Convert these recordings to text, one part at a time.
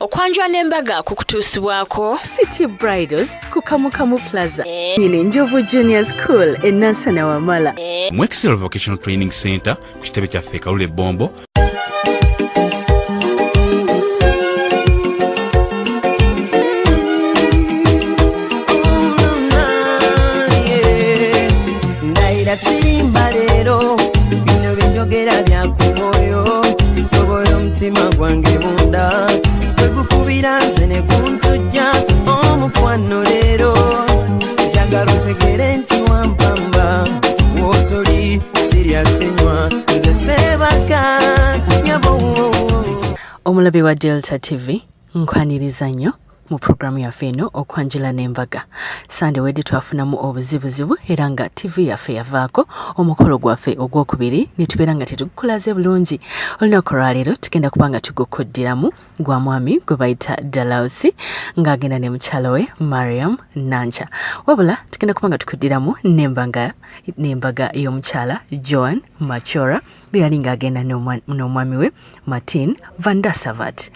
Okwanjula n'embaga kukutuusibwako City Bridals ku Kamukamu Plaza ine Njovu Junior School e Nansana Wamala mu Excel Vocational Training Center ku kitebe kyaffe Kalule Bombo. Ndaira sirimba lero bino binjogera bya kumoyo toboyo mtima gwange munda kwegukubira nze ne kuntujja omukwano lero njagala otegere nti wampamba wotoli siryasenywa nze sebaka nyabo. Omulabi wa Delta TV nkwaniriza nnyo mu programu yaffe eno Okwanjula n'embaga. Sande wedde twafunamu obuzibuzibu era nga TV yaffe yavaako omukolo gwaffe ogwokubiri ne tubeera nga tetugukulaze bulungi. Olunaku lwaleero tugenda kuba nga tugukuddiramu gwa mwami gwe bayita Dalausi ng'agenda ne mukyala we Mariam Nancha. Wabula tugenda kuba nga tukuddiramu n'embaga y'omukyala Joan Machora bwe yali ng'agenda n'omwami we Martin Van der Savat.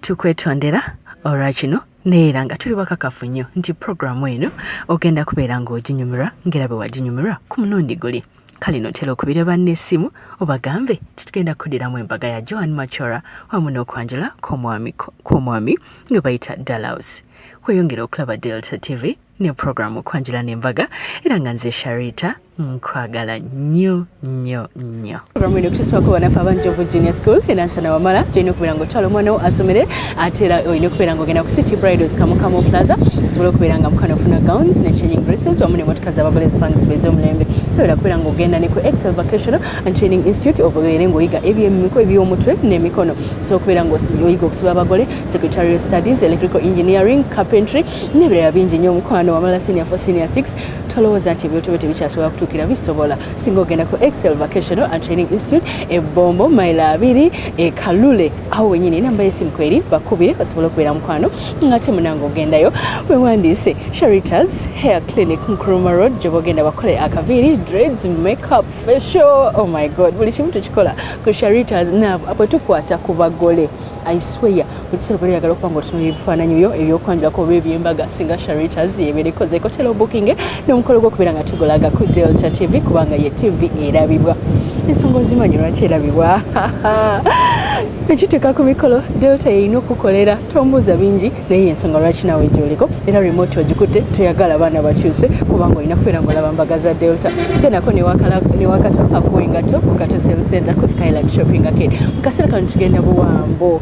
Tukwetondera olwakino neera nga tuli bakakafu nnyo nti programu eno ogenda kubeera ng'oginyumirwa ng'era bwe waginyumirwa ku mulundi guli. Kale notera okubira banne essimu obagambe titugenda kuddiramu embaga ya Joan Machora wamu n'okwanjula kw'omwami nga bayita Dalausi. Weyongera okulaba Delta TV ne programu Okwanjula n'embaga era nga nze Sharita nkwagala nnyo nnyo nnyo. Programu eno kutusibako banafu abanjovu Junior School e Nansana Wamala tulina okubeera ng'otwala omwana wo asomere ate era olina okubeera ng'ogenda ku City Bridals Kamukamu Plaza osobola okubeera nga mukana ofuna gowns ne changing dresses wamu n'emmotoka z'abagole ezipangisibwa ez'omulembe. Tobeera kubeera ng'ogenda ne ku Excel Vocational and Training Institute obeere ng'oyiga eby'omutwe n'emikono. So okubeera ng'oyiga okusiba abagole, secretarial studies, electrical engineering, carpentry n'ebirala bingi nnyo omukwano Wamala senior 4 senior 6 tolowooza nti ebyotobe tebikyasobola kutuukira bisobola singa ogenda ku Excel Vocational and Training Institute e Bombo maila 2 e Kalule awo wenyini namba y'essimu kweri bakubire basobola okubeera mukwano ng'ate munange ogendayo wewandiise Sharita's Hair Clinic Nkrumah Road gye ogenda bakole akaviiri, dreads, makeup, facial, oh my god buli kimu tukikola ku Sharita's naabo apo tukwata ku bagole. I swear buli buli yagala okuba ng'otunuulira ebifaananyi byo ebyokwanjulako oba eby'embaga singa Sharita's yebeera ekozeko tera booking n'omukolo gw'okubeera nga tugolaga ku Delta TV kubanga ye TV erabibwa. Ensonga ozimanyi lwaki erabibwa ekiteeka ku mikolo Delta erina okukolera tombuuza bingi naye ensonga lwaki naawe gy'oliko era remote ogikutte toyagala abaana bakyuse kubanga olina kubeera ng'olaba mbaga za Delta. Gendako ne Wakato akuwa engato ku Kato Sales Center ku Skyland Shopping Arcade. Mu kaseera kano tugenda Buwambo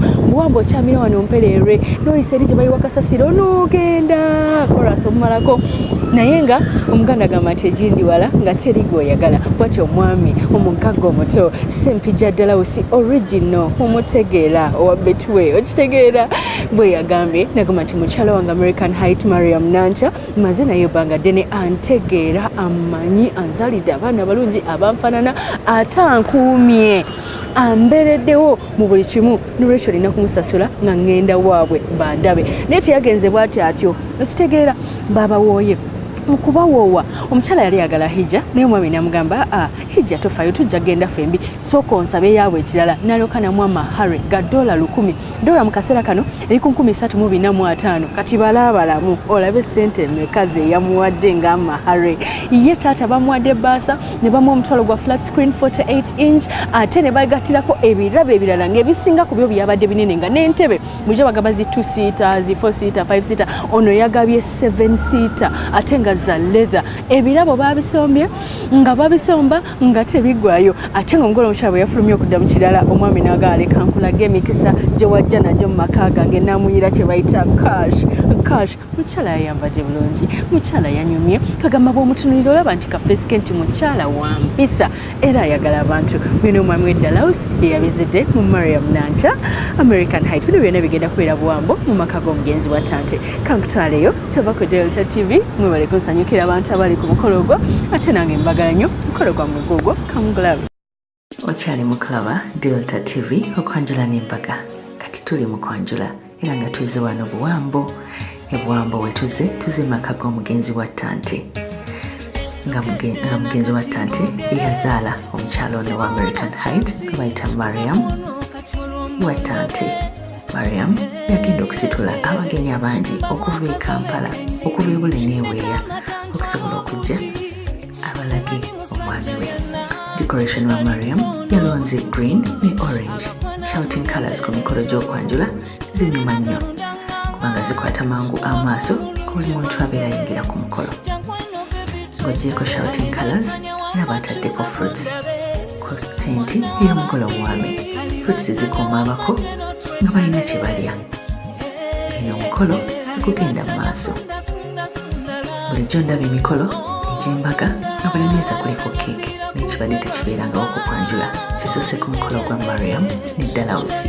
okyamira wano mpereerwe n'oyisa eri gye bali Wakasasiro n'ogenda korasi omumalako naye nga omuganda gamba nti egindi wala nga teri gw'oyagala bw'ati omwami omugagga omuto Sempijja Aa original omutegeera owa Betway okitegeera bwe yagambye nagamba nti mukyala wange American Height Mariam Nancha maze naye ebbanga ddene antegeera amanyi anzalidde abaana balungi abanfaanana ate ankuumye ambereddewo mu buli kimu n'olwekyo olina kumusasula nga ngenda waabwe bandabe naye teyagenze bw'ati atyo okitegeera babawooye mukubawoowa omukyala yali yagala hijja naye omwami namugamba hijja tofayo tujja genda fembi sooka onsabe yaabwe ekirala naloka namu amahare ga $1,000 dola mu kaseera kano eri ku 345 kati balaabalamu olabe sente meka ze yamuwadde ng'amahare ye taata bamuwadde baasa ne bamuwa omutwalo gwa flat screen 48 inch ate ne bagattirako ebirabo ebirala ng'ebisinga ku byo byabadde binene nga n'entebe mujja bagamba zi 2 seater zi 4 seater 5 seater ono yagabye 7 seater ate nga za leather ebirabo babisombye nga babisomba nga tebigwayo ate nga omugole omukyala bwe yafulumye okudda mu kirala omwami n'agaaleka nkulage emikisa gye wajja najjo mu maka gange n'amuyira kye bayita cash mukyala yayambadde bulungi mukyala yanyumye kagamba bw'omutunulira olaba nti kafeesike nti mukyala wampisa era ayagala abantu bino omwami we Dalausi ye yabizudde mu Mariam Nancha American Height bino byonna bigenda kubeera Buwambo mu maka g'omugenzi wa tante kankutwaleyo teva ku Delta TV mwebale kusanyukira abantu abali ku mukolo ogwo ate nange embagala nnyo mukolo gwammwe gwogwo kamugulabe. Okyali mukulaba Delta TV Okwanjula n'embaga kati tuli mu kwanjula era nga tuzze wano Buwambo ebuwambo wetuze maka g'omugenzi wa tante nga mugenzi wa tante yazaala omukyalo ono wa American Height gwe bayita Mariam wa tante Mariam yagenda okusitula abagenyi abangi okuva e Kampala okuva e Bule n'eweeya okusobola okujja abalage omwami we. Decoration wa Mariam yalonze green ne orange shouting colors ku mikolo gy'okwanjula zinyuma nnyo kubanga zikwata mangu amaaso ku buli muntu abeera ayingira ku mukolo. Ng'oggyeko shouting colors era bataddeko fruits ku tenti y'omukolo omwami. Fruits zikuuma abako nga balina kye balya. Eno omukolo gugenda mu maaso. Bulijjo ndaba emikolo egy'embaga nga buli mmeeza kuliko keeke n'ekibadde tekibeerangawo ku kwanjula kisoose ku mukolo gwa Mariam ne Dalausi.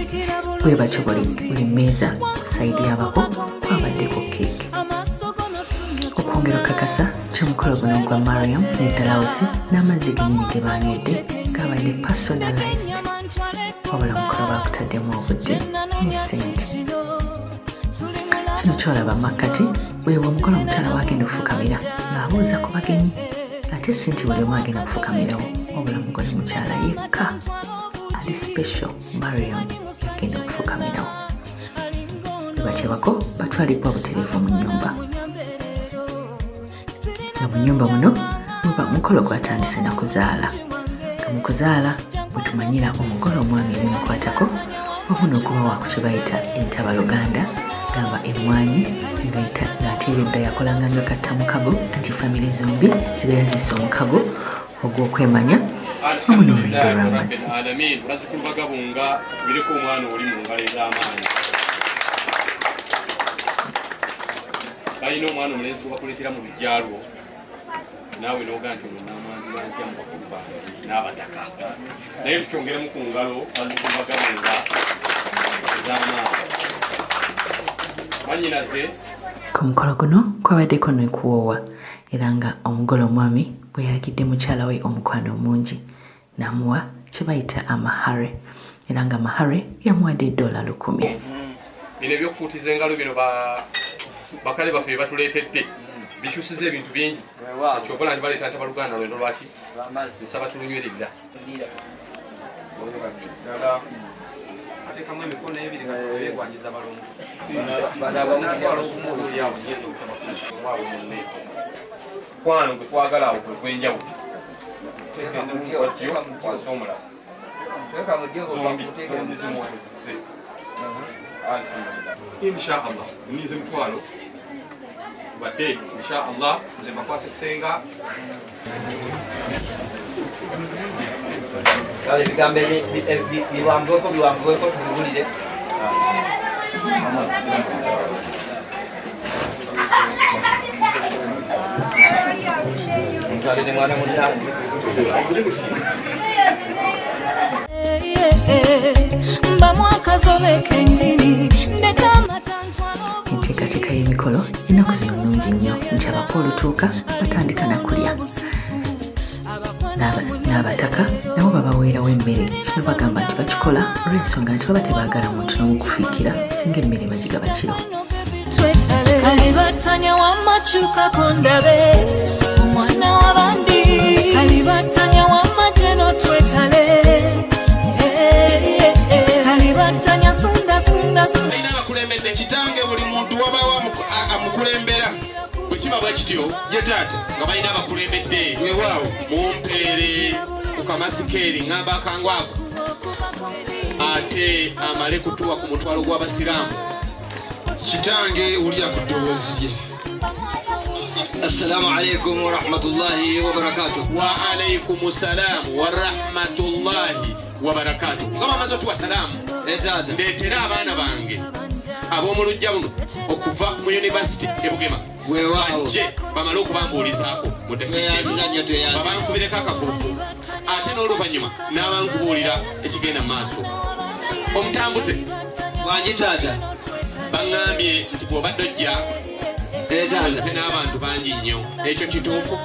Bwe batyo buli mmeeza ku sayidi y'abako kwabaddeko keeke. Okwongera okakasa ky'omukolo guno gwa Mariam ne Dalausi n'amazzi gennyini ge baanywedde gabadde personalized. Wabula omukolo baakutaddemu obudde ne ssente. Kino kyolaba makkati bwewa omukolo omukyala wagenda okufukamira ng'abuuza ku bagenyi ate si nti buli omu agenda kufukamirawo wabula mugole mukyala yekka ali special Mariam yagenda okufukamirawo. Bwe batyabako batwalibwa butereevu mu nnyumba. Nga mu nnyumba muno omukolo gwatandise na kuzaala. Nga mu kuzaala bwe tumanyira omugole omwami ebimukwatako wabuna okuba waku kye bayita entabaluganda gamba emmwanyi ng'ate ebedda yakolanga nga kattamukago anti famire zombi zibeera zisa omukago ogw'okwemanya wamu n'oluddo lw'amazzi. bazikumbagabunga bireko omwana oli mu ngalo ez'amaanyi balina omwana omulenzi tubakuletera mu bijjalwo naawe n'ogaa nti ono n'amanzi bantya mubakuba n'abataka naye tukyongeremu ku ngalo bazikumbagabunga ez'amaanyi manyinaze. Ku mukolo guno kwabaddeko n'ekuwoowa era nga omugole omwami bwe yalagidde mukyala we omukwano omungi n'amuwa kye bayita amahare era nga mahare yamuwadde $100. Bino ebyokufuutiza engalo bino bakale baffe bye batuleetedde bikyusiza ebintu bingi ekyobola nti baleeta ntabaluganda lwendo lwaki nsaba tulunywerera ateekamu emikono ebiri nga beegwanyiza balongo kwano gwe twagala awo kwe gwenjawulo tekeezemuwajjo wansi omulala zombi zimuwezise inshaallah nize mutwalo bate inshaallah nze mbakwasa essenga kale bigambo biwambweko tubibulire. Mutwalize mwana munange enteekateeka y'emikolo ennaku zino nnungi nnyo nti abako olutuuka batandika nakulya n'abataka nabo babaweerawo emmere. Kino bagamba nti bakikola olw'ensonga nti baba tebaagala muntu n'okufiikira singa emmere bagigaba kiro. Kalibatanya wamakyukako ndabe omwana w'abandi kalibatanya wamajeno twetale kalibatanya sunda ina abakulembedde kitange buli muntu wabawo amukulembera bwe kiba bwe kityo ye taata nga balina abakulembedde weewaawo mumpeere ku kamasikeeri ŋŋamba akangu ako ate amale kutuwa ku mutwalo gw'abasiraamu kitange ulya ku ddoboozi lye. Assalamu alaikum wa rahmatullahi wa barakatuh. Wa alaikum salam wa rahmatullahi wa barakatuh. Ngama mazo tuwa salamu etata ndetera abaana bange ab'omu lujja buno okuva mu university e Bugema banje bamala okubambuulizaako mu dakiika babankubireko akakurufu ate n'oluvannyuma n'abankubuulira ekigenda mu maaso omutambuze wangi taata baŋŋambye nti bw'obadde ojja ozze n'abantu bangi nnyo ekyo kituufu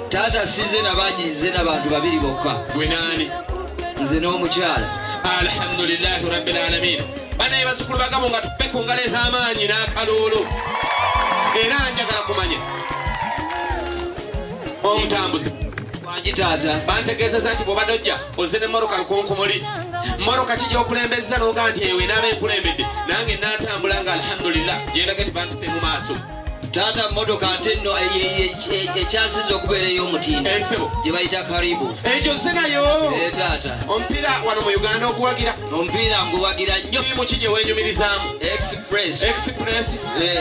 taata size nabangi nze n'abantu babiri bokka gwe naani nze n'omukyala alhamdulillahi rabbil alamin banaye bazzukulu bagabo nga tuppe ku ngalo ez'amaanyi n'akaloolo era njagala kumanya omutambuzi wangi taata bantegeezeza nti bw'obadde ojja ozze n'emmoroka lukonkomoli Mmoroka kijja okulembeza n'oga nti ewe naaba enkulembedde nange n'atambula nga alhamdulillah gyendaga tibantuse mu maaso. Taata mmotoka ate nno ekyasinza okubeera ey'omutindo gye bayita karibu. Egyo zze nayo. Taata. Omupiira wano mu Uganda oguwagira. Omupiira nguwagira nnyo. Tiimu ki gye weenyumirizaamu? Express.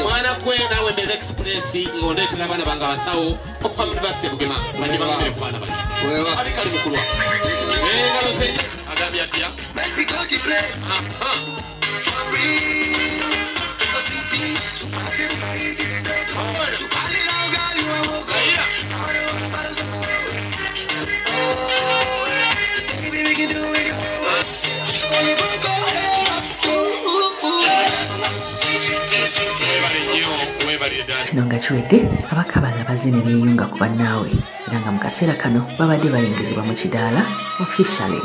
Mwana gwe naawe mbeera Express ng'ondeetera abaana bange abasawo okuva mu University Bugema bajje bagumire ku baana bano. Abikali mukulwa. Engalo ze agambye atya? Kino nga kiwedde abaka abalala bazine beeyunga ku bannaabwe era nga mu kaseera kano babadde bayingizibwa mu kidaala officially.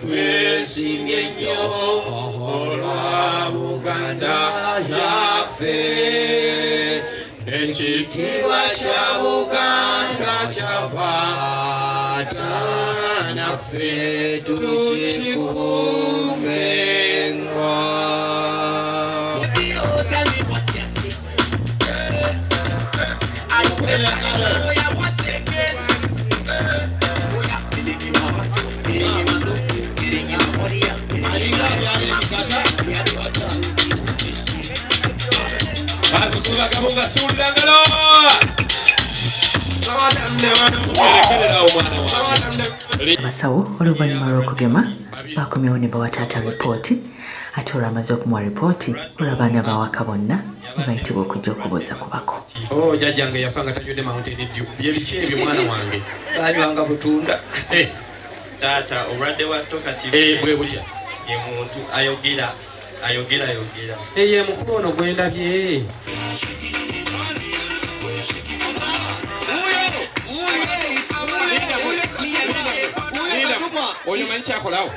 Twesimye nnyo olwa Buganda yaffe, ekitiibwa kya Buganda kyava naffe tukikuumenga. Abasawo oluvannyuma lw'okugema bakomyewo ne bawa taata ripooti ate olwamaze okumuwa ripooti olw'abaana bawaka bonna ne bayitibwa okujja okubuuza ku bako. Jjajjange yafa nga tajjudde Mountain Dew. Bye biki ebyo mwana wange? Banywanga butunda. Taata obulwadde bwa tokati bwe butya? Ye muntu ayogera. Ye mukulu ono gwe ndabye. Oyo manyi kyakolawo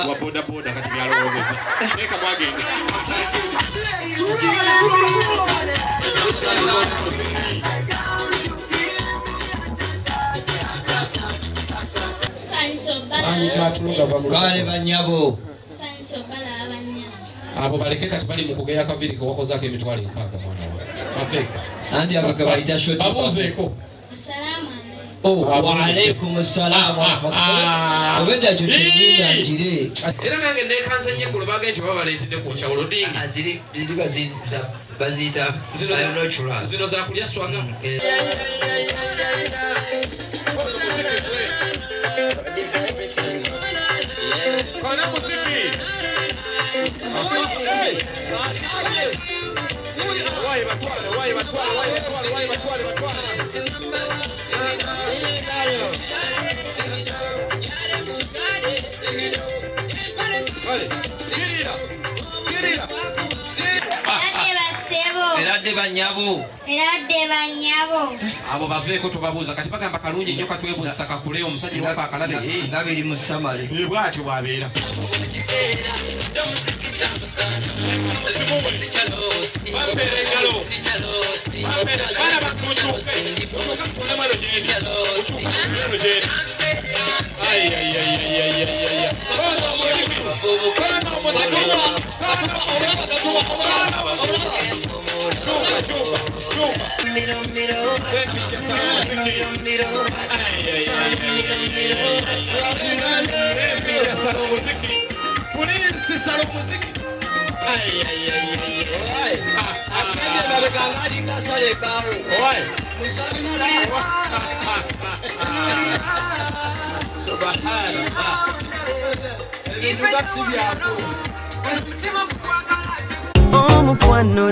wa bodaboda kati byalowoozeza teeka mwagenda. Kale banyabo abo baleke kati bali mu kugeya akaviri kewakozaako emitwalo 6 mwana wawe anti abaka bayita shoti babuuzeeko. Wa alaikum assalam wa rahmatullah. Obedda kyo kinyina njire. Era nange neekanze nnyo ku lubaga nti babaleetedde kwokya olodingi. Ziri baziyita zino za kulya swaga. Kona muziki. Why Eradde banyabo. Abo baveeko tubabuuza kati bagamba kalungi nnyo katwebuuza kakule omusajja wafa akalabe nga biri mu samale. Bw'atyo bw'abeera. omukwano